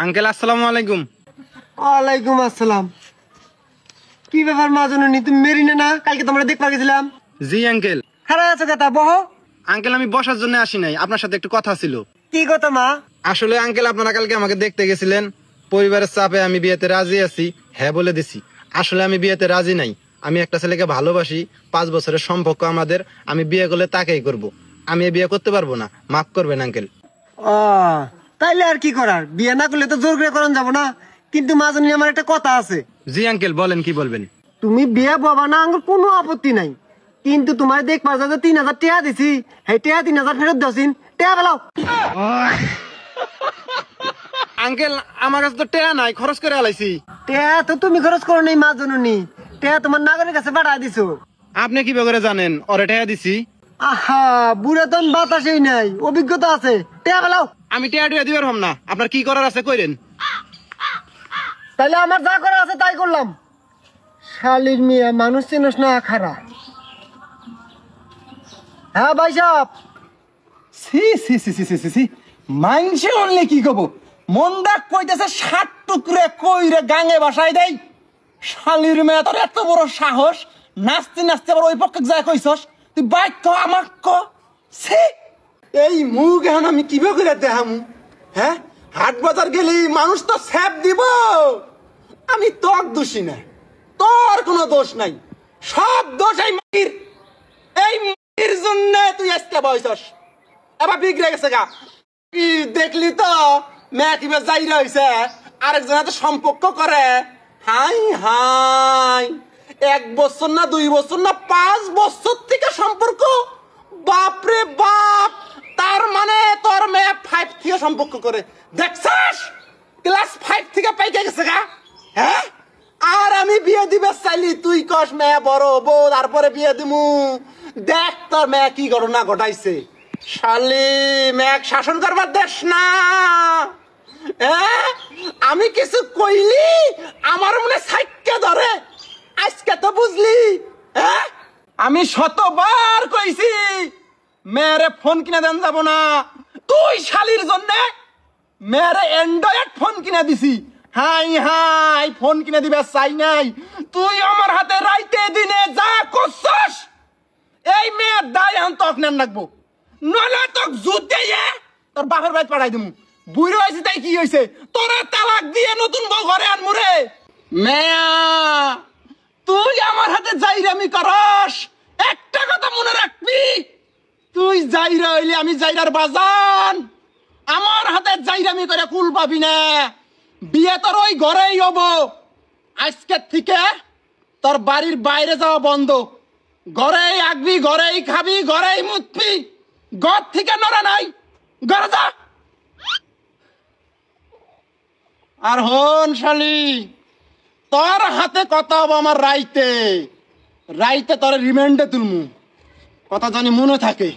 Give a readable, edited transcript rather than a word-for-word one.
Uncle আসসালামু আলাইকুম। ওয়ালাইকুম আসসালাম। কি ব্যাপার মা জননী, তুমি মেরিনা না? কালকে তোমরা দেখতে গেছিলাম। জি আঙ্কেল। খারাপ আছো কথা বহ। আঙ্কেল আমি বসার জন্য আসি নাই, আপনার সাথে একটু কথা ছিল। কি কথা মা? আসলে আঙ্কেল আপনারা কালকে আমাকে দেখতে গেছিলেন, পরিবারের চাপে আমি বিয়েতে রাজি আছি, হ্যাঁ বলে দিছি। আসলে আমি বিয়েতে রাজি নাই। আমি একটা ছেলেকে ভালোবাসি, 5 বছরের সম্পর্ক আমাদের। আমি বিয়ে করলে তাকেই করব, আমি বিয়ে করতে পারবো না, মাফ করবেন আঙ্কেল। ও তাইলে আর কি করার, বিয়ে না করলে তো জোর করে করান যাবো না। কিন্তু মা জননী আমার একটা কথা আছে। জি আঙ্কেল বলেন, কি বলবেন? তুমি বিয়ে বাবা না, আমার কোনো আপত্তি নাই। কিন্তু তোমার দেখবার যাতে 3000 টাকা দিছি, সেই টাকা 3000 ফেরত দিন। টাকা পেলাও। আঙ্কেল আমার কাছে তো টেয়া নাই, খরচ করে আলাইছি। টাকা তো তুমি খরচ করো নাই মা জননী, টাকা তোমার নাগরের কাছে পাঠায় দিছো। আপনি কি করে জানেন ওরে টেয়া দিছি? আহা বুড়া তো বাতাসেই নাই, অভিজ্ঞতা আছে। টাকা পেলাও। আমি টেয়া টুয়া দিবার হম না, আপনার কি করার আছে কইরেন। তাইলে আমার যা করা আছে তাই করলাম। শালির মিয়া মানুষ চিনস না খারা। হ্যাঁ ভাই সাহেব। সি সি সি সি সি সি মাইনসে অনলি কি কব, মন্দা কইতেছে 60 টুকরে কইরে গাঙে বাসায় দেই। শালির মেয়ে তোর এত বড় সাহস, নাচতে নাচতে আবার ওই পক্ষে যায় কইছস তুই বাইক তো আমাক ক। সি এই মুখ এখন আমি কিভাবে করে দেখামু? হ্যাঁ, হাট বাজার গেলি মানুষ তো স্যাপ দিব। আমি তোর দোষী না, তোর কোনো দোষ নাই, সব দোষ এই মাটির। এই মাটির জন্য তুই আজকে বয়সস এবার বিগড়ে গেছে গা। কি দেখলি তো মেয়ে কিভাবে যাই রয়েছে, আরেকজনের তো সম্পর্ক করে। হাই হাই, 1 বছর না 2 বছর না 5 বছর থেকে সম্পর্ক। বাপরে বাপ, তার মানে তোর মেয়ে 5 থেকে সম্পর্ক করে, দেখছস? ক্লাস 5 থেকে পাইকে গেছে গা। হ্যাঁ, আর আমি বিয়ে দিবে চাইলি তুই কস মেয়ে বড় বউ, তারপরে বিয়ে দিমু। দেখ তোর মেয়ে কি ঘটনা ঘটাইছে। শালি মেঘ শাসন করবার দেশ না। আমি কিছু কইলি আমার মনে সাইক্কা ধরে, আজকে তো বুঝলি। হ্যাঁ, আমি শতবার কইছি মেয়েরে ফোন কিনে দেন যাব না। তুই শালির জন্য মেয়েরে অ্যান্ড্রয়েড ফোন কিনে দিছি। হাই হাই, ফোন কিনে দিবে চাই নাই, তুই আমার হাতে রাইতে দিনে যা করছস এই মেয়ের দায় এখন তক নেন রাখবো, নলে তোক জুতে তোর বাপের বাড়ি পাঠাই দিমু। বুড়ো হয়েছে তাই কি হয়েছে, তোরা তালাক দিয়ে নতুন বউ ঘরে আনমু রে। মেয়া তুই আমার হাতে জাইরামি করস, একটা কথা মনে রাখবি, তুই জাইরা হইলে আমি জাইরার বাজান। আমার হাতে জাইরামি করে কুল পাবি না। বিয়ে তোর ওই ঘরেই হব। আজকের থেকে তোর বাড়ির বাইরে যাওয়া বন্ধ। ঘরেই আগবি, ঘরেই খাবি, ঘরেই মুতবি, ঘর থেকে নড়া নাই। ঘরে যা। আর হন শালি, তোর হাতে কথা হবো আমার রাইতে। রাইতে তোর রিমান্ডে তুলমু, কথা জানি মনে থাকে।